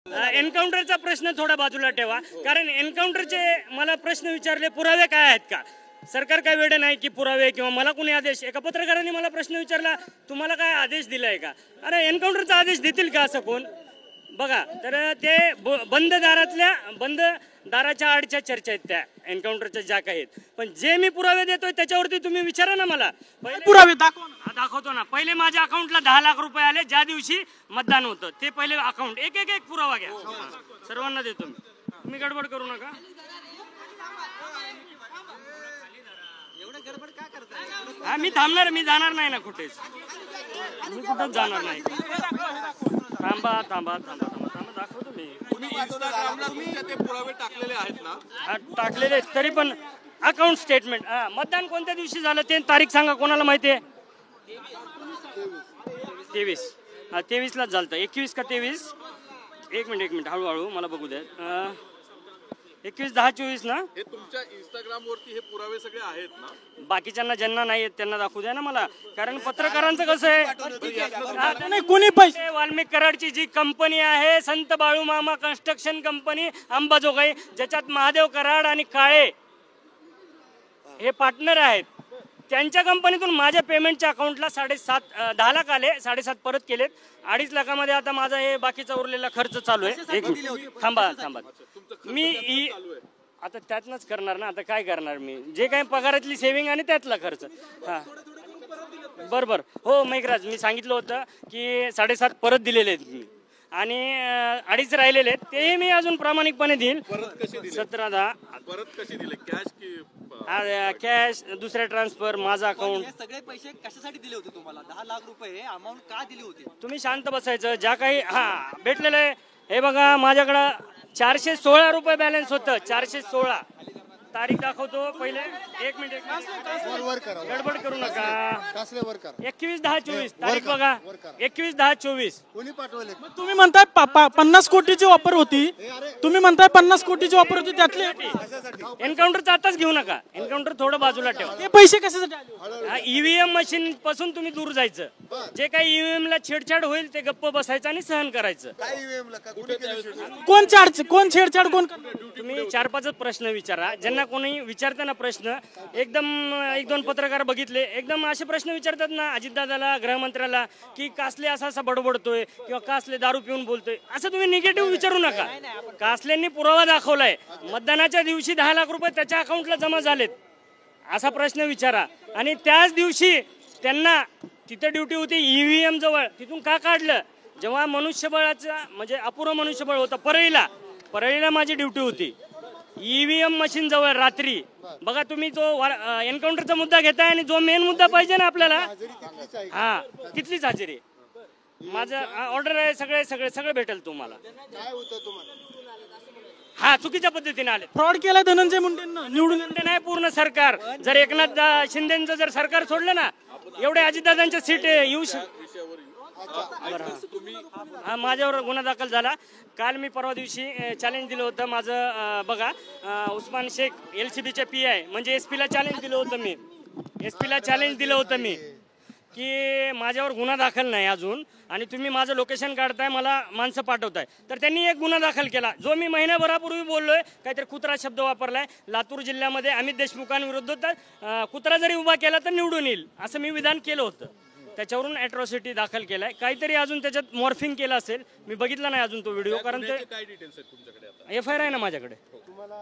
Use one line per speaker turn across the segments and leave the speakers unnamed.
एन्काउंटरचा प्रश्न थोडा बाजूला ठेवा, कारण एन्काउंटरचे मला प्रश्न विचारले, पुरावे काय आहेत का? सरकार काय वेळ नाही की पुरावे किंवा मला कोणी आदेश, एका पत्रकाराने मला प्रश्न विचारला, तुम्हाला काय आदेश दिलाय का? अरे एन्काउंटरचा आदेश देतील का असं कोण? बघा, तर ते बंद दाराच्या आडच्या चर्चा आहेत त्या एन्काउंटरच्या ज्या काही आहेत, पण जे मी पुरावे देतोय त्याच्यावरती तुम्ही विचारा ना मला.
पुरावे
दाखवतो ना. पहिले माझ्या अकाउंटला 10 लाख रुपये आले ज्या दिवशी मतदान होतं, ते पहिले अकाउंट एक एक पुरावा घ्या, सर्वांना देतो मी. तुम्ही गडबड करू नका. हा, मी थांबणार, मी जाणार नाही ना कुठेच, मी कुठंच जाणार नाही. थांबा दाखवतो मी.
ते पुरावे टाकलेले आहेत ना?
टाकलेले तरी पण अकाउंट स्टेटमेंट. मतदान कोणत्या दिवशी झालं ते तारीख सांगा, कोणाला माहिती आहे? 23 लाच झालं. 21 का 23? एक मिनिट हळूहळू मला बघू द्या. 21/10/24 ना?
हे तुमच्या इंस्टाग्राम वरती हे पुरावे सगळे आहेत ना?
बाकीच्यांना ज्यांना नाही आहेत त्यांना दाखवू द्या ना मला, कारण पत्रकारांचं कसं आहे,
कोणी पैसे
वाल्मिक कराडची जी कंपनी आहे संत बाळूमामा कन्स्ट्रक्शन कंपनी अंबाजोगाई, ज्याच्यात महादेव कराड आणि काळे हे पार्टनर आहेत, त्यांच्या कंपनीतून माझ्या पेमेंटच्या अकाउंटला 10 लाख आले, 7.5 परत केलेत. 2.5 लाखामध्ये आता माझा हे बाकीचा उरलेला खर्च चालू आहे. एक थांबा मी आता त्यातनंच करणार ना. आता काय करणार मी, जे काही पगारातली सेव्हिंग आणि त्यातला खर्च. हा बरोबर. हो मेघराज, मी सांगितलं होतं की 7.5 परत दिलेले आहेत मी, आणि 2.5 राहिलेले आहेत, तेही मी अजून प्रामाणिकपणे देईल. 17-10
परत कशी दिले? कॅश की
कॅश, दुसऱ्या ट्रान्सफर, माझा अकाउंट.
सगळे पैसे कशासाठी दिले होते तुम्हाला? 10 लाख रुपये अमाऊंट का दिली होती?
तुम्ही शांत बसायचं. ज्या काही भेटलेलं आहे, हे बघा माझ्याकडं 416 रुपये बॅलन्स होतं. 416 तारीख दाखवतो पहिले. एक मिनिट गडबड करू नका. 21/10/24 तारीख बघा. 21/10/24
कोणी पाठवले?
तुम्ही म्हणताय 50 कोटीची ऑफर होती, त्यातले
एन्काउंटरचा आताच घेऊ नका. एन्काउंटर थोडं बाजूला ठेवा.
ते पैसे कशासाठी आले?
ईव्हीएम मशीन पासून तुम्ही दूर जायचं. जे काही ईव्हीएम ला छेडछाड होईल ते गप्प बसायचं आणि सहन करायचं.
कोण छेडछाड कोण?
तुम्ही 4-5 प्रश्न विचारा. ज्यांना कोणी विचारताना प्रश्न, एकदम 1-2 पत्रकार बघितले, एकदम असे प्रश्न विचारतात ना अजितदादाला, गृहमंत्र्याला, की कासले असा बडबडतोय किंवा कासले दारू पिऊन बोलतोय, असं तुम्ही निगेटिव्ह विचारू नका. कासलेंनी पुरावा दाखवलाय, मतदानाच्या दिवशी 10 लाख रुपये त्याच्या अकाउंटला जमा झालेत, असा प्रश्न विचारा. आणि त्याच दिवशी त्यांना तिथे ड्युटी होती ईव्हीएम जवळ, तिथून का काढलं? जेव्हा मनुष्यबळाचा म्हणजे अपुरं मनुष्यबळ होतं परळीला माझी ड्युटी होती, ईव्हीएम मशीन जवळ रात्री. बघा तुम्ही तो एन्काउंटरचा मुद्दा घेताय आणि जो मेन मुद्दा पाहिजे ना आपल्याला, हा कितीच हजेरी माझं ऑर्डर आहे, सगळे भेटेल तुम्हाला. हा चुकीच्या पद्धतीने आले,
फ्रॉड केलाय धनंजय मुंडेंना. निवडून
नाही पूर्ण सरकार. जर एकनाथ शिंदेचं जर सरकार सोडलं ना, एवढे अजितदादांच्या सीट येऊ हा माझ्यावर गुन्हा दाखल झाला. काल मी परवा दिवशी चॅलेंज दिलं होतं माझं. बघा उस्मान शेख LCBचे PI म्हणजे SP ला चॅलेंज दिलं होतं मी की माझ्यावर गुन्हा दाखल नाही अजून, आणि तुम्ही माझं लोकेशन काढताय, मला माणसं पाठवताय. तर त्यांनी एक गुन्हा दाखल केला, जो मी महिन्याभरापूर्वी बोललोय, काहीतरी कुत्रा शब्द वापरलाय. लातूर जिल्ह्यामध्ये अमित देशमुखांविरुद्ध कुत्रा जरी उभा केला तर निवडून येईल असं मी विधान केलं होतं. त्याच्यावरून ॲट्रॉसिटी दाखल केलाय. काहीतरी अजून त्याच्यात मॉर्फिंग केलं असेल, मी बघितला नाही अजून तो व्हिडिओ, कारण ते
काय डिटेल्स आहेत तुमच्याकडे? आता
FIR आहे ना माझ्याकडे.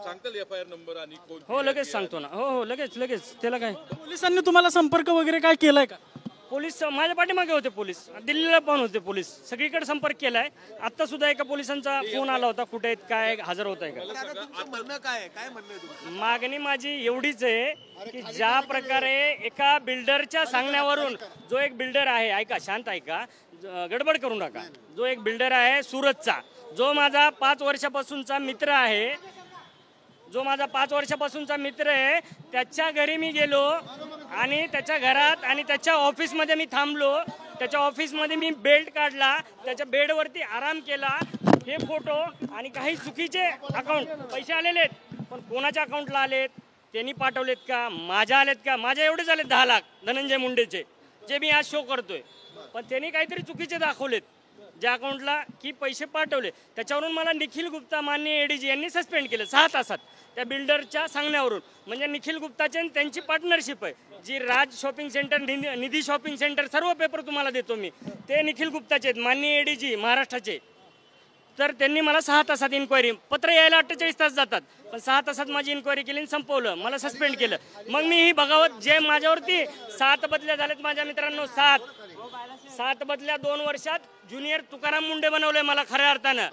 सांगताल FIR नंबर आणि कोण?
हो लगेच सांगतो ना. हो लगेच. त्याला काय,
पोलिसांनी तुम्हाला संपर्क वगैरे काय केलाय का?
पोलीस माझ्या पाठीमागे होते, पोलीस दिल्लीला पण होते, पोलीस सगळीकडे संपर्क केलाय. आता सुद्धा एका पोलिसांचा फोन आला होता, कुठे आहेत, काय हजर होत आहे का? मागणी माझी एवढीच आहे की ज्या प्रकारे एका बिल्डरच्या सांगण्यावरून, जो एक बिल्डर आहे, ऐका शांत ऐका, गडबड करू नका, जो एक बिल्डर आहे सुरतचा, जो माझा 5 वर्षापासूनचा मित्र आहे, त्याच्या घरी मी गेलो आणि त्याच्या घरात आणि त्याच्या ऑफिसमध्ये मी थांबलो. त्याच्या ऑफिसमध्ये मी बेल्ट काढला, त्याच्या बेडवरती आराम केला. हे फोटो आणि काही चुकीचे अकाउंट, पैसे आलेले आहेत पण कोणाच्या अकाउंटला आलेत, त्यांनी पाठवलेत का, माझ्या आलेत का? माझ्या एवढे झालेत 10 लाख धनंजय मुंडेचे, जे मी आज शो करतोय, पण त्यांनी काहीतरी चुकीचे दाखवलेत. ज्या अकाउंटला की पैसे पाठवले त्याच्यावरून मला निखिल गुप्ता माननीय ADG यांनी सस्पेंड केलं 6 तासात त्या बिल्डरच्या सांगण्यावरून. म्हणजे निखिल गुप्ताची आणि त्यांची पार्टनरशिप आहे जी राज शॉपिंग सेंटर, निधी शॉपिंग सेंटर, सर्व पेपर तुम्हाला देतो मी, ते निखिल गुप्ताचे आहेत माननीय ADG महाराष्ट्राचे. तर त्यांनी मला 6 तासात इन्क्वायरी, पत्र यायला 48 तास जातात, पण 6 तासात माझी इन्क्वायरी केली आणि संपवलं, मला सस्पेंड केलं. मग मी ही बघावत जे माझ्यावरती 7 बदल्या झाल्यात माझ्या मित्रांनो, 7 बदल्या 2 वर्षात ज्युनियर तुकाराम मुंडे बनवले मला खऱ्या अर्थानं.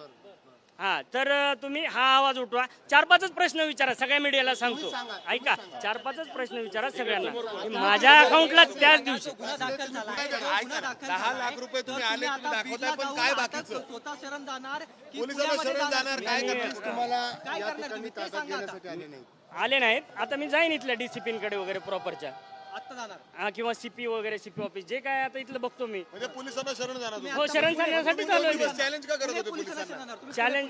हा, तर तुम्ही हा आवाज उठवा, 4-5च प्रश्न विचारा, सगळ्या मीडियाला सांगतो, ऐका, 4-5च प्रश्न विचारा सगळ्यांना. माझ्या अकाउंटला त्याच दिवशी
10 लाख रुपये तुम्ही आले, तुम्ही दाखवताय, पण काय बाकीचं
स्वतः शरण जाणार की
पोलिसांना
पुण्यामध्ये
शरण जाणार, काय
मी-
करतील?
तुम्हाला
काय
या
करणार
ठिकाणी
तुम्ही? ते
ताब्यात
सांगा आता.
घेण्यासाठी आले नाही.
आले नाहीत. आता मी जाईन इथल्या DCP-कडे वगैरे प्रॉपरच्या,
आत्ता जाणार.
हा, किंवा CP वगैरे, CP ऑफिस जे काय आता इथलं बघतो मी.
म्हणजे पोलिसांना शरण जाणार तुम्ही?
हो, शरण जाण्यासाठी चालू आहे.
चॅलेंज का करत होते
पोलिसांना
पोलिसांना?
शरण जाणार. तुम्ही
चॅलेंज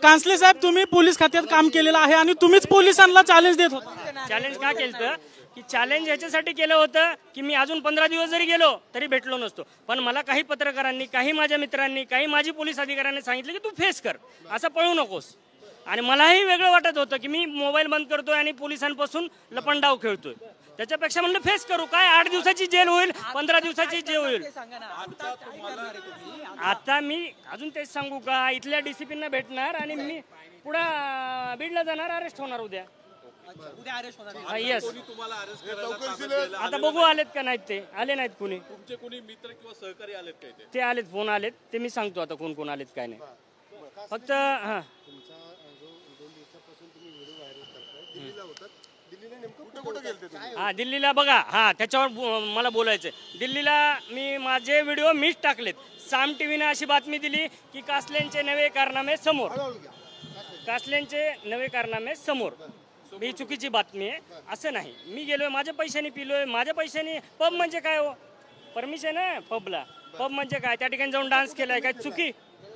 कांसले साहेब, तुम्ही पोलीस खात्यात काम केलेलं आहे आणि तुम्हीच पोलिसांना चॅलेंज देत होता.
चॅलेंज का केलं की चॅलेंज ह्याच्यासाठी केलं होतं की मी अजून 15 दिवस जरी गेलो तरी भेटलो नसतो, पण मला काही पत्रकारांनी, काही माझ्या मित्रांनी, काही माजी पोलीस अधिकाऱ्यांनी सांगितलं की तू फेस कर, असं पळू नकोस. आणि मलाही वेगळं वाटत होतं की मी मोबाईल बंद करतोय आणि पोलिसांपासून लपंडाव खेळतोय. त्याच्यापेक्षा म्हणलं फेस करू, काय 8 दिवसाची जेल होईल, 15 दिवसाची जेल होईल.
ते सांगा ना, आता काय करणार आहे तुम्ही?
आता मी अजून तेच सांगू का, इथल्या DCP-ना भेटणार आणि मी पुढं बीडला जाणार, अरेस्ट होणार उद्या.
उद्या अरेस्ट होणार.
येस,
कोणी तुम्हाला अरेस्ट करायला ताब्यात घ्यायला
आता बघू आलेत का नाहीत ते, आले नाहीत कुणी.
तुमचे कोणी मित्र किंवा सहकारी आलेत का इथे?
ते आलेत, फोन आलेत, ते मी सांगतो आता कोण कोण आलेत काय नाही. फक्त हां,
तुमचा जो 2 दिवसापासून तुम्ही व्हिडिओ व्हायरल करताय, दिल्लीला होतात. दिल्लीला नेमकं कुठे गेलते तुम्ही?
हा, दिल्लीला बघा, हा त्याच्यावर मला बोलायचं. दिल्लीला मी माझे व्हिडिओ मीच टाकलेत. साम TVनं अशी बातमी दिली की कासलेंचे नवे कारनामे समोर,
हळूहळू घ्या.
कासलेंचे नवे कारनामे समोर. ही चुकीची बातमी आहे, असं नाही. मी गेलोय, माझ्या पैशाने पिलोय, माझ्या पैशाने. पब म्हणजे काय हो, परमिशन आहे पबला? पब म्हणजे काय? त्या ठिकाणी जाऊन डान्स केलाय, काय चुकी?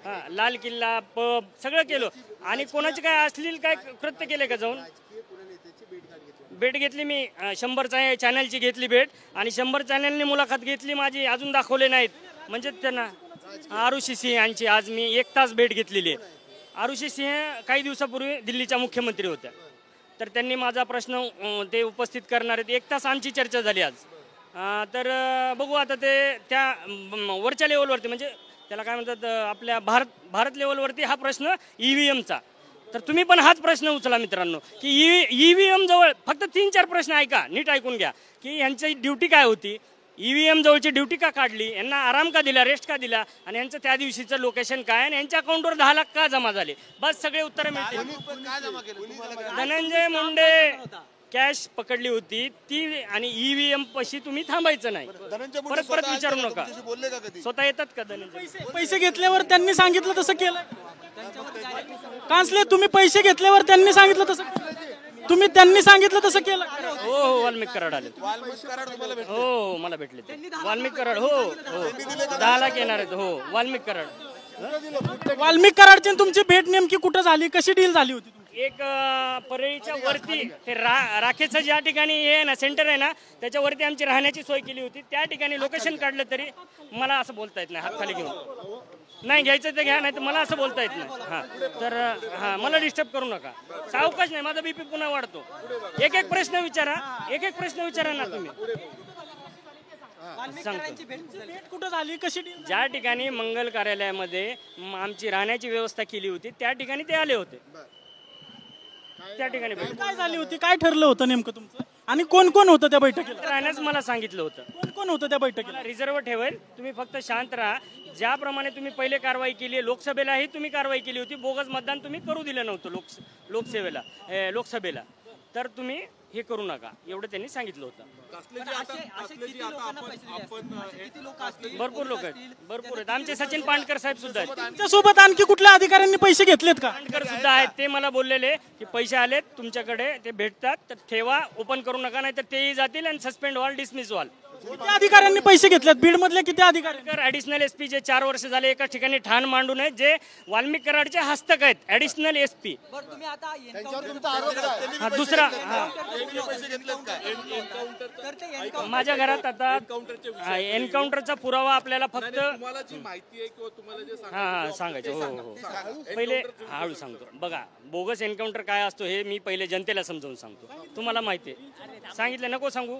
हा, लाल किल्ला, पब सगळं केलं. आणि कोणाचे काय अश्लील काय कृत्य केले का जाऊन?
राजकीय पुणे नेत्याची भेट गाठ घेतली.
भेट घेतली मी, 100 चॅनलची घेतली भेट, आणि 100 चॅनलने मुलाखत घेतली माझी, अजून दाखवले नाहीत. म्हणजे त्यांना आरुषी सिंह यांची आज मी 1 तास भेट घेतलेली आहे. आरुषी सिंह काही दिवसापूर्वी दिल्लीच्या मुख्यमंत्री होत्या, तर त्यांनी माझा प्रश्न ते उपस्थित करणार आहेत. 1 तास आमची चर्चा झाली आज. तर बघू आता ते त्या वरच्या लेवलवरती, म्हणजे त्याला काय म्हणतात, आपल्या भारत लेवलवरती हा प्रश्न EVMचा. तर तुम्ही पण हाच प्रश्न उचला मित्रांनो की EVM जवळ फक्त 3-4 प्रश्न ऐका, नीट ऐकून घ्या की यांची ड्युटी काय होती, EVM जवळची ड्युटी का काढली, यांना आराम का दिला, रेस्ट का दिला, आणि यांचं त्या दिवशीचं लोकेशन काय, आणि यांच्या अकाउंटवर 10 लाख का जमा झाले. बस सगळे उत्तर मिळतील.
काय जमा केलं तुम्हाला? काय?
धनंजय मुंडे कॅश पकडली होती ती, आणि EVM पशी तुम्ही थांबायचं नाही.
धनंजय मुंडे
परत
स्वतः
विचारू
आले का?
नका.
तुमच्याशी बोलले का कधी?
स्वतः येतात का धनंजय?
पैसे घेतल्यावर त्यांनी सांगितलं तसं केलं. कांसले, तुम्ही पैसे घेतल्यावर त्यांनी सांगितलं तसं केलं? तुम्ही त्यांनी सांगितलं तसं केलं?
हो हो, वाल्मिक कराड आले.
वाल्मिक कराड तुम्हाला भेटले?
हो, मला भेटले ते. वाल्मिक कराड, हो हो, 10 लाख येणार आहेत. हो, वाल्मिक कराड.
वाल्मिक कराडची तुमची भेट नेमकी कुठं झाली, कशी डील झाली होती तुमची?
एक परळीच्या वरती ते राखेचं ज्या ठिकाणी हे आहे ना, सेंटर आहे ना, त्याच्यावरती आमची राहण्याची सोय केली होती. त्या ठिकाणी लोकेशन काढलं तरी मला असं बोलता येत नाही हात खाली घेऊन. नाही घ्यायचं ते घ्या, नाही तर मला असं बोलता येत नाही. हां, तर हां, मला डिस्टर्ब करू नका. सावकाश नाही, माझा BP पुन्हा वाढतो. एक प्रश्न विचारा, एक प्रश्न विचारा ना तुम्ही. सांगतो.
भेट कुठं झाली, कशी डील?
ज्या ठिकाणी मंगल कार्यालयामध्ये आमची राहण्याची व्यवस्था केली होती त्या ठिकाणी ते आले होते. त्या ठिकाणी भेट.
काय झाली होती, काय ठरलं होतं नेमकं तुमचं, आणि कोण कोण होतं त्या बैठकीला?
राहण्याचं मला सांगितलं होतं.
कोण कोण होतं त्या बैठकीला?
रिझर्व्ह ठेवेल, तुम्ही फक्त शांत राहा. ज्याप्रमाणे तुम्ही पहिले कारवाई केली आहे, लोकसभेलाही तुम्ही कारवाई केली होती, बोगस मतदान तुम्ही करू दिलं नव्हतं लोकसभेला, तर तुम्ही हे करू नका, एवढं त्यांनी सांगितलं होतं. भरपूर लोक आहेत, भरपूर आहेत. आमचे सचिन पांडकर साहेब सुद्धा आहेत,
त्यांच्यासोबत आणखी कुठल्या अधिकाऱ्यांनी पैसे घेतलेत का?
पांडकर सुद्धा आहेत. ते मला बोललेले की पैसे आलेत तुमच्याकडे, ते भेटतात, तर ठेवा, ओपन करू नका, नाही तर तेही जातील आणि सस्पेंड व्हाल, डिसमिस व्हाल.
किती अधिकाऱ्यांनी पैसे घेतलेत बीड मधले किती अधिकारी
ऍडिशनल एसपी जे 4 वर्ष झाले एका ठिकाणी ठाण मांडून आहेत जे वाल्मिक कराडचे हस्तक आहेत ऍडिशनल एसपी.
बरं तुम्ही आता
त्यांच्यावर तुमचा आरोप काय?
हा दुसरा हा.
तर ते
माझ्या घरात आता एन्काउंटरचा पुरावा आपल्याला फक्त
तुम्हाला जी माहिती आहे किंवा तुम्हाला जे
हा सांगायचं हो हो पहिले हळू सांगतो. बघा बोगस एन्काउंटर काय असतो हे मी पहिले जनतेला समजावून सांगतो. तुम्हाला माहिती आहे सांगितलं नको सांगू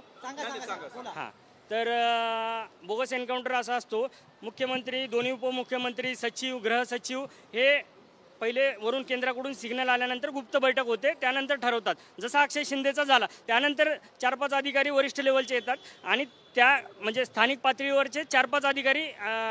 हा. तर बोगस एन्काउंटर असा असतो मुख्यमंत्री दोन्ही उपमुख्यमंत्री सचिव गृह सचिव हे पहिले वरून केंद्राकडून सिग्नल आल्यानंतर गुप्त बैठक होते त्यानंतर ठरवतात. जसा अक्षय शिंदेचा झाला त्यानंतर 4-5 अधिकारी वरिष्ठ लेवलचे येतात आणि त्या म्हणजे स्थानिक पातळीवरचे 4-5 अधिकारी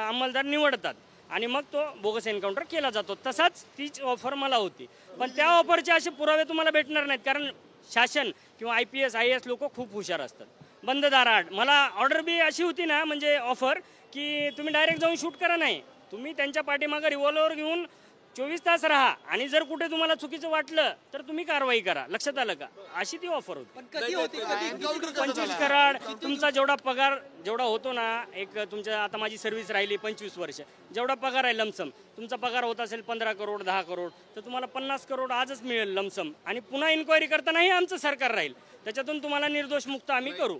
अंमलदार निवडतात आणि मग तो बोगस एन्काउंटर केला जातो. तसाच तीच ऑफर मला होती पण त्या ऑफरचे असे पुरावे तुम्हाला भेटणार नाहीत कारण शासन किंवा IPS IAS लोक खूप हुशार असतात. बंद दाराआड मला ऑर्डर बी अशी होती ना म्हणजे ऑफर की तुम्ही डायरेक्ट जाऊन शूट करा नाही तुम्ही त्यांच्या पाठीमागं रिव्हॉल्वर घेऊन 24 तास राहा आणि जर कुठे तुम्हाला चुकीचं वाटलं तर तुम्ही कारवाई करा. लक्षात आलं का? अशी ती ऑफर होती.
पण कधी होती
25 कराड तुमचा जेवढा पगार जेवढा होतो ना एक तुमच्या आता माझी सर्व्हिस राहिली 25 वर्ष जेवढा पगार आहे लमसम तुमचा पगार होत असेल 15 करोड 10 करोड तर तुम्हाला 50 करोड आजच मिळेल लमसम आणि पुन्हा इन्क्वायरी करतानाही आमचं सरकार राहील त्याच्यातून तुम्हाला निर्दोष मुक्त आम्ही करू.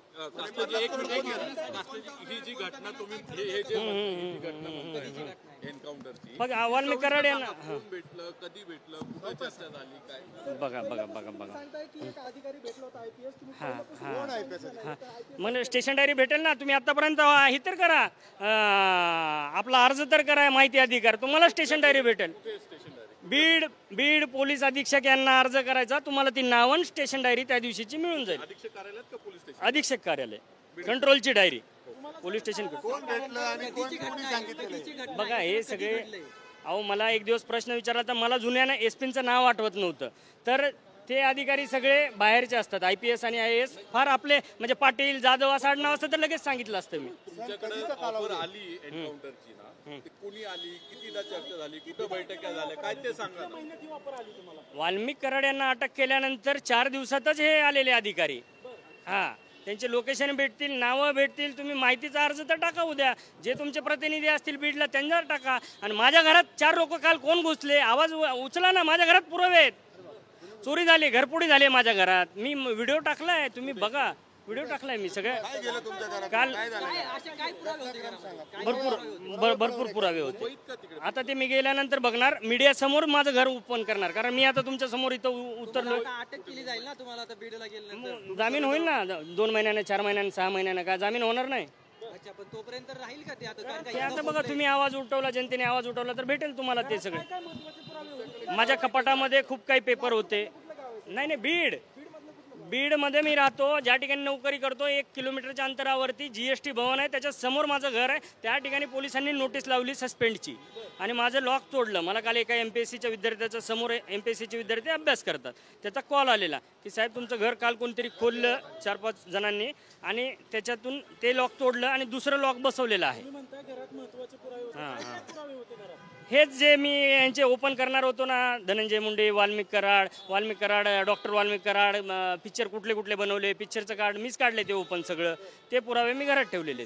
ही जी घटना तुम्ही हे जे एन्काउंटरची
बघ वाल्मिक कराड यांना
कोण भेटलं कधी भेटलं कुठे चर्चा झाली काय
बघा बघा बघा बघा
सांगताय की एक अधिकारी भेटला होता IPS तुम्ही
हा हा
कोण आहे IPS?
मग स्टेशन डायरी भेटेल ना तुम्ही आतापर्यंत हे तर करा आपला अर्ज तर करा माहिती अधिकार तुम्हाला स्टेशन डायरी भेटेल. बीड बीड पोलीस अधीक्षक यांना अर्ज करायचा तुम्हाला ती नावं स्टेशन डायरी त्या दिवशीची मिळून जाईल.
अधीक्षक कार्यालयात का पोलीस स्टेशन
अधीक्षक कार्यालय कंट्रोलची डायरी पोलीस स्टेशन.
कोण भेटलं आणि कोण कोणी सांगितलेलं?
बघा हे सगळे अहो मला एक दिवस प्रश्न विचारला तर मला जुन्यानं एसपीचं नाव आठवत नव्हतं तर ते अधिकारी सगळे बाहेरचे असतात IPS आणि IAS फार आपले म्हणजे पाटील जाधव असं आडनाव असतं तर लगेच सांगितलं असतं मी.
तुमच्याकडे ऑफर आली एन्काउंटरची ना ती कुणी आली कितीदा चर्चा झाली कुठं बैठका झाल्या काय ते सांगा ना.
वाल्मिक कराड यांना अटक केल्यानंतर 4 दिवसातच हे आलेले अधिकारी हा त्यांचे लोकेशन भेटतील नावं भेटतील तुम्ही माहितीचा अर्ज तर टाका उद्या जे तुमचे प्रतिनिधी असतील बीडला त्यांच्यावर टाका. आणि माझ्या घरात 4 लोक काल कोण घुसले आवाज उचला ना माझ्या घरात पुरावे आहेत. चोरी झाली घरपुडी झाली माझ्या घरात मी व्हिडिओ टाकलाय तुम्ही बघा व्हिडिओ टाकलाय मी सगळं काल भरपूर पुरावे होते. आता ते मी गेल्यानंतर बघणार मीडिया समोर माझं घर ओपन करणार कारण मी आता तुमच्या समोर इथं उतरलो.
अटक केली जाईल ना तुम्हाला आता बीडला गेल्यानंतर
जामीन होईल ना 2 महिन्याने 4 महिन्याने 6 महिन्याने का जामीन होणार नाही.
अच्छा पण तोपर्यंत राहील का ते आता
ते आता बघा तुम्ही आवाज उठवला जनतेने आवाज उठवला तर भेटेल तुम्हाला ते सगळे. माझ्या कपाटामध्ये खूप काही पेपर होते. नाही बीडमध्ये मी राहतो ज्या ठिकाणी नोकरी करतो 1 किलोमीटरच्या अंतरावरती GST भवन आहे त्याच्या समोर माझं घर आहे त्या ठिकाणी पोलिसांनी नोटीस लावली सस्पेंडची आणि माझं लॉक तोडलं. मला काल एका MPSCच्या विद्यार्थ्याच्या समोर MPSCचे विद्यार्थी अभ्यास करतात त्याचा कॉल आलेला की साहेब तुमचं घर काल कोणतरी खोललं 4-5 जणांनी आणि त्याच्यातून ते लॉक तोडलं आणि दुसरं लॉक बसवलेलं आहे. हां हां हेच जे मी यांचे ओपन करणार होतो ना धनंजय मुंडे वाल्मिक कराड डॉक्टर वाल्मिक कराड पिक्चर कुठले कुठले बनवले पिक्चरचं कार्ड मीच काढले ते ओपन सगळं ते पुरावे मी घरात ठेवलेले.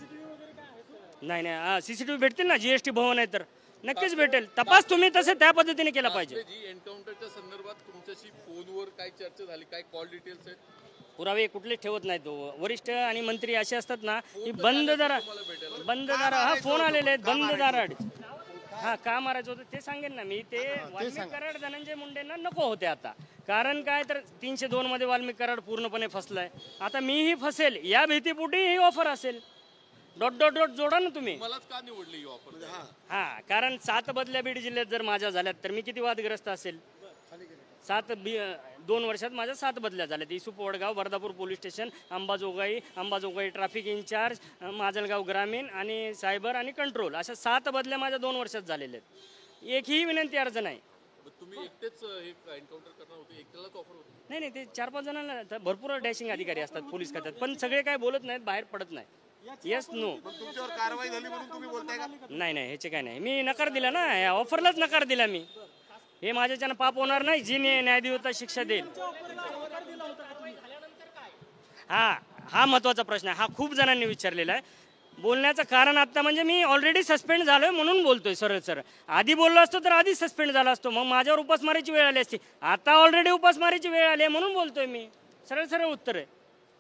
नाही CCTV भेटतील ना GST भवन आहे तर नक्कीच भेटेल. तपास तुम्ही तसे त्या पद्धतीने केला पाहिजे.
जी एन्काउंटरच्या संदर्भात तुमच्याशी फोनवर काय चर्चा झाली काय कॉल डिटेल्स आहेत
पुरावे कुठले ठेवत नाहीत. वरिष्ठ आणि मंत्री असे असतात ना की बंद दारा हा फोन आलेले आहेत बंद दाराड हा का मारायचं होतं ते सांगेन ना मी. ते वाल्मिक कराड धनंजय मुंडेंना नको होते आता कारण काय तर 302 मध्ये वाल्मिक कराड पूर्णपणे फसलाय. आता मीही फसेल या भीतीपोटी ही ऑफर असेल. डॉट डॉट डॉट जोडा ना तुम्ही.
मलाच का निवडली ही ऑफर
हा कारण 7 बदल्या बीड जिल्ह्यात जर माझ्या झाल्यात तर मी किती वादग्रस्त असेल. 2 वर्षात माझ्या 7 बदल्या झाल्यात. Isup Wadgaon Bardapur police station Ambajogai traffic incharge Majalgaon ग्रामीण आणि सायबर आणि कंट्रोल अशा 7 बदल्या माझ्या 2 वर्षात झालेल्या आहेत. एकही विनंती अर्ज नाही.
तुम्ही एकटेच हे एन्काउंटर करणार होते एकट्यालाच ऑफर होती
नाही ते 4-5 जणांना भरपूर डॅशिंग अधिकारी असतात पोलीस खात्यात पण सगळे काय बोलत नाहीत बाहेर पडत नाही. येस नो
तुमच्यावर कारवाई झाली म्हणून तुम्ही बोलताय का?
नाही ह्याचे काय नाही मी नकार दिला ना या ऑफरलाच नकार दिला मी. हे माझ्याच्यानं पाप होणार नाही जी न्यायदेवता शिक्षा देईल. हा हा महत्त्वाचा प्रश्न आहे, हा खूप जणांनी विचारलेला आहे. बोलण्याचं कारण आता म्हणजे मी ऑलरेडी सस्पेंड झालोय म्हणून बोलतोय सरळ सरळ. आधी बोललो असतो तर आधीच सस्पेंड झाला असतो, मग माझ्यावर उपासमारीची वेळ आली असती. आता ऑलरेडी उपासमारीची वेळ आली आहे म्हणून बोलतोय मी. सरळ सरळ उत्तर आहे.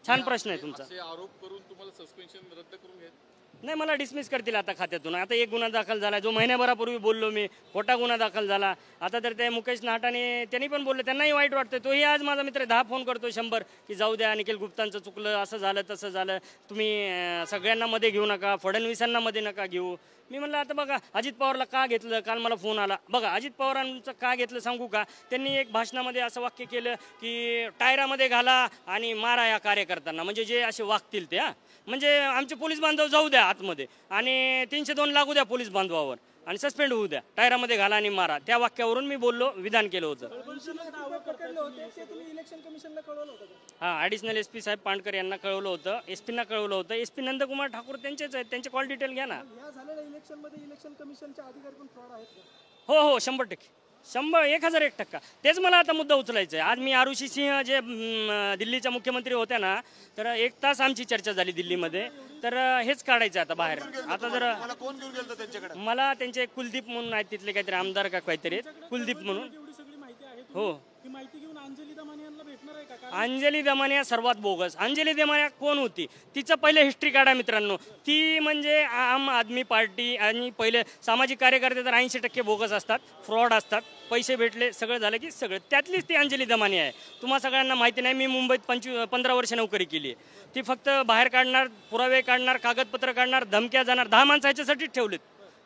छान प्रश्न आहे तुमचा.
असे आरोप करून तुम्हाला सस्पेन्शन रद्द करून घ्या.
नाही, मला डिसमिस करतील आता खात्यातून. आता एक गुन्हा दाखल झाला, जो महिन्याभरापूर्वी बोललो मी, खोटा गुन्हा दाखल झाला. आता तर ते मुकेश नाहटाने त्यांनी पण बोलले, त्यांनाही वाईट वाटतं. तोही आज माझा मित्र 10 फोन करतो 100 की जाऊ द्या, निखिल गुप्तांचं चुकलं, असं झालं तसं झालं, तुम्ही सगळ्यांना मध्ये घेऊ नका, फडणवीसांना मध्ये नका घेऊ. मी म्हणलं आता बघा अजित पवारला का घेतलं, काल मला फोन आला. बघा अजित पवारांचं का घेतलं सांगू का. त्यांनी एक भाषणामध्ये असं वाक्य केलं की टायरामध्ये घाला आणि मारा या कार्यकर्त्यांना, म्हणजे जे असे वागतील ते. म्हणजे आमचे पोलीस बांधव जाऊ द्या आतमध्ये आणि 302 लागू द्या पोलीस बांधवावर आणि सस्पेंड होऊ द्या, टायरामध्ये घाला आणि मारा. त्या वाक्यावरून मी बोललो, विधान केलं होतं. हां, ॲडिशनल SP साहेब पांडकर यांना कळवलं होतं, SP-ना कळवलं होतं. SP नंदकुमार ठाकूर त्यांचेच आहेत, त्यांचे कॉल डिटेल घ्या ना. हो हो, 100%, 1001% तेच मला आता मुद्दा उचलायचा आहे. आज मी आरुषी सिंह जे दिल्लीच्या मुख्यमंत्री होत्या ना, तर 1 तास आमची चर्चा झाली दिल्लीमध्ये. तर हेच काढायचं आता बाहेर. आता जर
कोण घेऊन गेलं त्यांच्याकडे?
मला त्यांचे कुलदीप म्हणून आहेत तिथले काहीतरी आमदार का काहीतरी कुलदीप म्हणून. हो, अंजली दमानिया सर्वात बोगस. अंजली दमानिया कोण होती तिचं पहिले हिस्ट्री काढा मित्रांनो. ती म्हणजे आम आदमी पार्टी आणि पहिले सामाजिक कार्यकर्ते तर 80% बोगस असतात, फ्रॉड असतात. पैसे भेटले सगळं झालं की सगळं, त्यातलीच ती अंजली दमानिया आहे. तुम्हा सगळ्यांना माहिती नाही, मी मुंबईत 15 वर्ष नोकरी केली आहे. ती फक्त बाहेर काढणार, पुरावे काढणार, कागदपत्र काढणार, धमक्या जाणार. 10 माणसं ह्याच्यासाठीच ठेवलेत.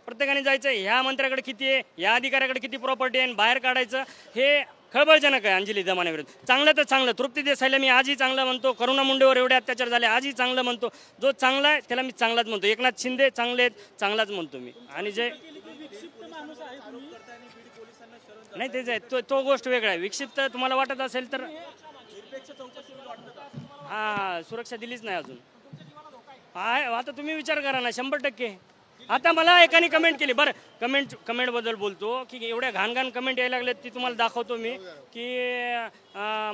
प्रत्येकाने जायचं, ह्या मंत्र्याकडे किती आहे, या अधिकाऱ्याकडे किती प्रॉपर्टी आहे, बाहेर काढायचं. हे खळबळजनक आहे अंजली दमानियाविरुद्ध. चांगलं तर चांगलं, तृप्ती देसाईला मी आजही चांगलं म्हणतो, करुणा मुंडेवर एवढे अत्याचार झाले आजही चांगलं म्हणतो. जो चांगला आहे त्याला मी चांगलाच म्हणतो. एकनाथ शिंदे चांगले आहेत, चांगलाच म्हणतो मी. आणि जे नाही तेच आहे, तो गोष्ट वेगळा आहे. विक्षिप्त तुम्हाला वाटत असेल तर हां, सुरक्षा दिलीच नाही अजून. आहे आता तुम्ही विचार करा ना. 100%. आता मला एकाने कमेंट केली, बरं कमेंटबद्दल बोलतो की एवढ्या घाण कमेंट यायला लागल्यात, ती तुम्हाला दाखवतो मी. की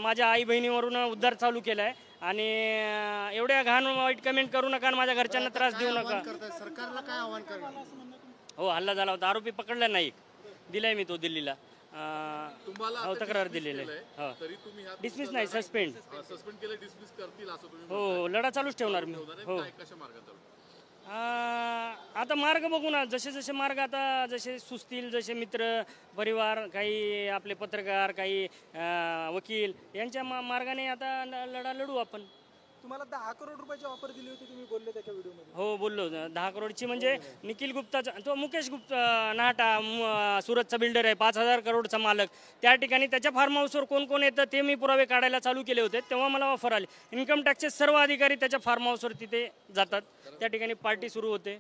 माझ्या आई बहिणीवरून उद्धार चालू केला आहे आणि एवढ्या घाण वाईट कमेंट करू नका आणि माझ्या घरच्यांना त्रास देऊ नका.
सरकारला काय आव्हान करणार?
हो, हल्ला झाला होता, आरोपी पकडला नाही, दिलाय मी तो दिल्लीला.
तुम्हाला
तक्रार दिलेली आहे. हो,
तरी तुम्ही
डिसमिस नाही, सस्पेंड.
सस्पेंड केलं, डिसमिस करतील असं तुम्ही
हो, लढा चालूच ठेवणार मी. हो,
कशा मार्गात?
आता मार्ग बघू ना, जसे जसे मार्ग आता जसे सुचतील, जसे मित्र परिवार, काही आपले पत्रकार, काही वकील यांच्या मार्गाने आता लढा लढू आपण.
तुम्हाला 10 करोड रुपयाची ऑफर दिली होती, तुम्ही बोलले त्याच्या व्हिडिओमध्ये.
हो, बोललो 10 करोडची. म्हणजे निखिल गुप्ताचा तो मुकेश नाहटा सुरतचा बिल्डर आहे, 5000 करोडचा मालक. त्या ठिकाणी त्याच्या फार्म हाऊसवर कोण कोण येतं ते मी पुरावे काढायला चालू केले होते. तेव्हा मला ऑफर आली. इन्कम टॅक्सचे सर्व अधिकारी त्याच्या फार्म हाऊसवर तिथे जातात, त्या ठिकाणी पार्टी सुरू होते.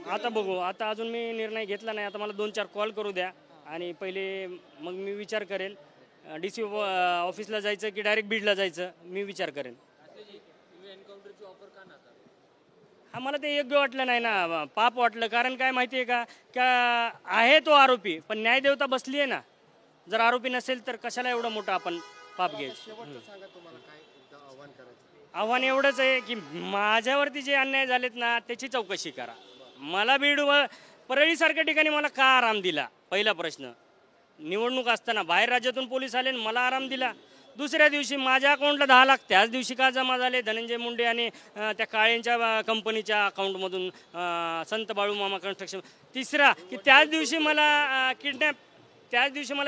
आता बघू, आता अजून मी निर्णय घेतला नाही. आता मला 2-4 कॉल करू द्या आणि पहिले मग मी विचार करेल DC ऑफिसला जायचं की डायरेक्ट बीडला जायचं, मी विचार करेन. हा, मला ते योग्य वाटलं नाही ना, पाप वाटलं. कारण काय माहिती आहे का आहे तो आरोपी, पण न्यायदेवता बसली आहे ना. जर आरोपी नसेल तर कशाला एवढं मोठं आपण पाप घ्यायचं.
शेवटचं सांगा, तुम्हाला काय एकदा आव्हान करायचं?
आव्हान एवढंच आहे की माझ्यावरती जे अन्याय झालेत ना त्याची चौकशी करा. मला बीड परळीसारख्या ठिकाणी मला का आराम दिला, पहिला प्रश्न. निवडणूक असताना बाहेर राज्यातून पोलीस आले, मला आराम दिला. दुसऱ्या दिवशी माझ्या अकाउंटला 10 लाख त्याच दिवशी का जमा झाले, धनंजय मुंडे आणि त्या काळेंच्या कंपनीच्या अकाउंटमधून, संत बाळूमामा कन्स्ट्रक्शन. तिसरा की त्याच दिवशी मला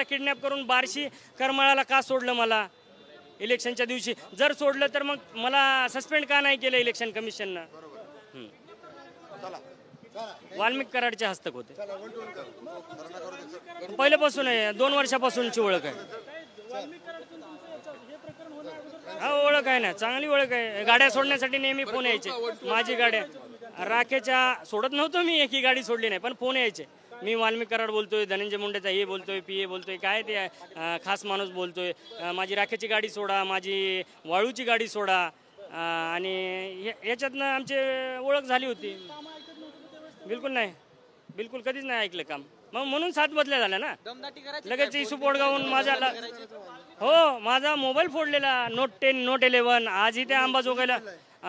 किडनॅप करून बार्शी करमाळाला का सोडलं मला इलेक्शनच्या दिवशी. जर सोडलं तर मग मला सस्पेंड का नाही केलं इलेक्शन कमिशननं. वाल्मिक कराडचे हस्तक होते पहिल्यापासून आहे, 2 वर्षापासूनची ओळख आहे. हा, ओळख आहे ना, चांगली ओळख आहे. गाड्या सोडण्यासाठी नेहमी फोन यायचे. माझी गाड्या राखेच्या सोडत नव्हतो मी, एकही गाडी सोडली नाही, पण फोन यायचे. मी वाल्मिक कराड बोलतोय, धनंजय मुंडेचा हे बोलतोय, PA बोलतोय, काय ते खास माणूस बोलतोय, माझी राखेची गाडी सोडा, माझी वाळूची गाडी सोडा. आणि याच्यातनं आमची ओळख झाली होती. बिलकुल नाही, बिलकुल कधीच नाही ऐकलं काम. मग म्हणून 7 बदल्या झाल्या ना.
दमदाटी करायची
लगेच इशू पोडगावून हो माझा मोबाईल फोडलेला. Note 10 note 11. आजही त्या अंबाजोगाईला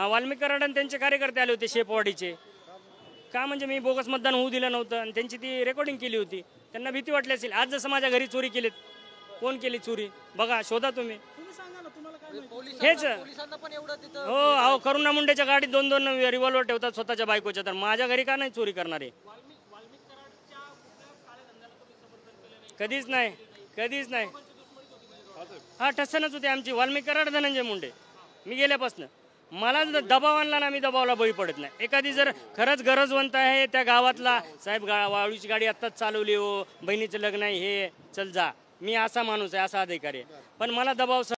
वाल्मिक कराड आणि त्यांचे कार्यकर्ते आले होते शेपवाडीचे. का म्हणजे मी बोगस मतदान होऊ दिलं नव्हतं आणि त्यांची ती रेकॉर्डिंग केली होती. त्यांना भीती वाटली असेल. आज जसं माझ्या घरी चोरी केलीत, कोण केली चोरी बघा, शोधा तुम्ही. हेच
पोलिसांना पण एवढं तिथं
हो अहो करुणा मुंडेच्या गाडीत 2-2 रिव्हॉल्वर ठेवतात स्वतःच्या बायकोच्या. तर माझ्या घरी का नाही चोरी करणारे? कधीच नाही, कधीच नाही. हा ठसनच होते आमची. वाल्मिक कराड धनंजय मुंडे. मी गेल्यापासून मला दबाव आणला ना, मी दबावाला बळी पडत नाही. एखादी जर खरंच गरजवंत आहे त्या गावातला, साहेब वाळूची गाडी आत्ताच चालवली हो, बहिणीचं लग्न आहे, हे चल जा, मी असा माणूस आहे, असा अधिकारी आहे. पण मला दबाव